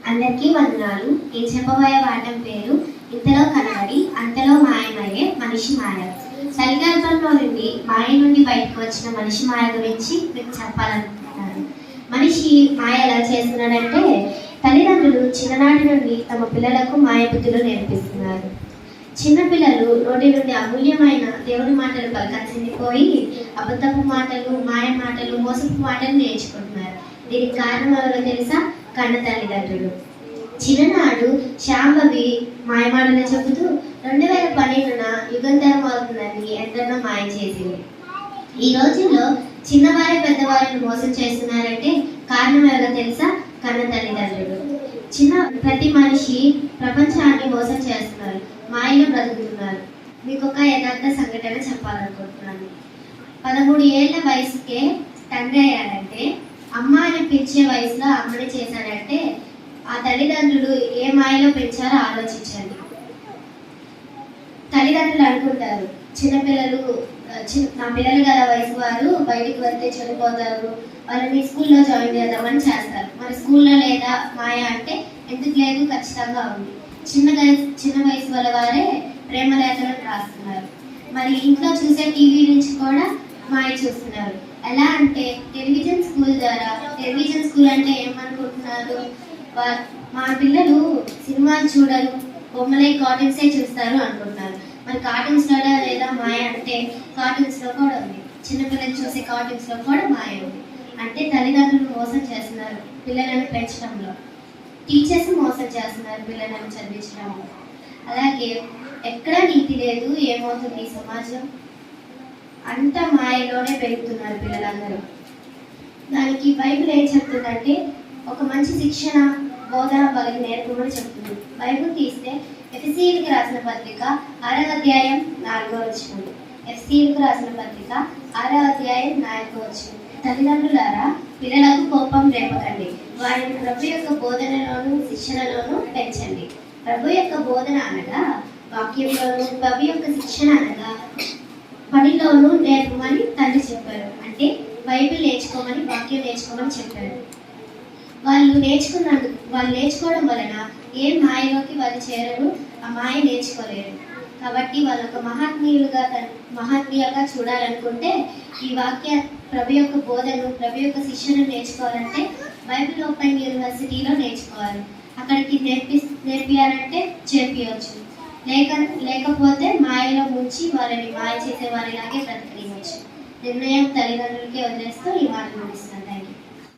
అందరికీ వందనాలు. నేను చెప్పబోయే పాఠం పేరు ఇంతలో కనబడి అంతలో మాయమయ్యే మనిషి మాయ. చలిగర్భంలో నుండి మాయ నుండి బయటకు వచ్చిన మనిషి మాయ గురించి మీకు చెప్పాలనుకుంటున్నాను. మనిషి మాయ ఎలా చేస్తున్నాడంటే, తల్లిదండ్రులు చిన్ననాటి నుండి తమ పిల్లలకు మాయ బుద్ధులు నేర్పిస్తున్నారు. చిన్నపిల్లలు నోటి నుండి అమూల్యమైన దేవుడి మాటలు పలకాల్సింది పోయి అబద్ధపు మాటలు, మాయ మాటలు, మోసపు మాటలు నేర్చుకుంటున్నారు. దీనికి కారణం ఎవరో తెలుసా? కన్న తల్లిదండ్రులు. చిన్ననాడు శాంభవి మాయమాటలు చెబుతూ 2012న యుగంధరం అవుతుందని ఎందరినో మాయ చేసింది. ఈ రోజుల్లో చిన్నవారి పెద్దవారిని మోసం చేస్తున్నారంటే కారణం ఎవరో తెలుసా? కన్న తల్లిదండ్రులు. ప్రతి మనిషి ప్రపంచాన్ని మోసం చేస్తున్నారు, మాయలో బ్రతుకుతున్నారు. మీకు ఒక యథార్థ సంఘటన చెప్పాలనుకుంటున్నాను. 13 ఏళ్ల వయసుకే తండ్రి అయ్యాడంటే, అమ్మ అని పిలిచే వయసులో అమ్మని చేశాడంటే ఆ తల్లిదండ్రులు ఏ మాయలో పెంచారో ఆలోచించండి. తల్లిదండ్రులు అనుకుంటారు, చిన్నపిల్లలు నా పిల్లలు గల వయసు వారు బయటికి వెళ్తే చనిపోతారు, వాళ్ళని స్కూల్లో జాయిన్ చేద్దామని చేస్తారు. మరి స్కూల్లో లేదా మాయ అంటే ఎందుకు లేదు, ఖచ్చితంగా ఉంది. చిన్న వయసు వాళ్ళ వారే ప్రేమ లేఖలను రాస్తున్నారు. మరి ఇంట్లో చూసే టీవీ నుంచి కూడా మాయ చూస్తున్నారు. ఎలా అంటే టెలివిజన్ స్కూల్ ద్వారా. టెలివిజన్ స్కూల్ అంటే ఏమనుకుంటున్నారు? మా పిల్లలు సినిమాలు చూడరు, బొమ్మలే కార్టూన్సే చూస్తారు అనుకుంటున్నారు. మరి కార్టూన్స్లో లేదా మాయ అంటే కార్టూన్స్లో కూడా ఉంది. చిన్నపిల్లలు చూసే కార్టూన్స్లో కూడా మాయ ఉంది. అంటే తల్లిదండ్రులు మోసం చేస్తున్నారు పిల్లలను పెంచడంలో, టీచర్స్ మోసం చేస్తున్నారు పిల్లలను చదివించడంలో. అలాగే ఎక్కడ నీతి లేదు. ఏమవుతుంది ఈ సమాజం? అంత మాయలోనే పెరుగుతున్నారు పిల్లలందరూ. దానికి బైబిల్ ఏం చెప్తుందంటే, ఒక మంచి శిక్షణ బోధన వాళ్ళకి నేర్పమని చెప్తుంది. బైబిల్ తీస్తే ఎఫెసీయులకు రాసిన పత్రిక 6వ అధ్యాయం 4వ వచనం. ఎఫెసీయులకు రాసిన పత్రిక 6వ అధ్యాయం 4వ వచనం. తల్లిదండ్రులారా, పిల్లలకు కోపం రేపకండి, వారిని ప్రభు యొక్క బోధనలోను శిక్షణలోను పెంచండి. ప్రభు యొక్క బోధన అనగా వాక్యంలోను, ప్రభు యొక్క శిక్షణ అనగా పనిలోనూ నేర్పమని తండ్రి చెప్పారు. అంటే బైబిల్ నేర్చుకోమని, వాక్యం నేర్చుకోమని చెప్పారు. వాళ్ళు నేర్చుకోవడం వలన ఏ మాయలోకి వాళ్ళు చేరరు, ఆ మాయ నేర్చుకోలేరు. కాబట్టి వాళ్ళు ఒక మహనీయులుగా చూడాలనుకుంటే ఈ వాక్య ప్రభు యొక్క బోధను, ప్రభు యొక్క శిక్షణ నేర్చుకోవాలంటే బైబిల్ ఓపెన్ యూనివర్సిటీలో నేర్చుకోవాలి. అక్కడికి నేర్పియాలంటే చేర్పియవచ్చు. లేకపోతే మాయలో ముంచి వాళ్ళని మాయ చేసే వారిలాగే బ్రతకనివ్వచ్చు. నిర్ణయం తల్లిదండ్రులకే వదిలేస్తూ ఈ మాట ముగిస్తున్నాను.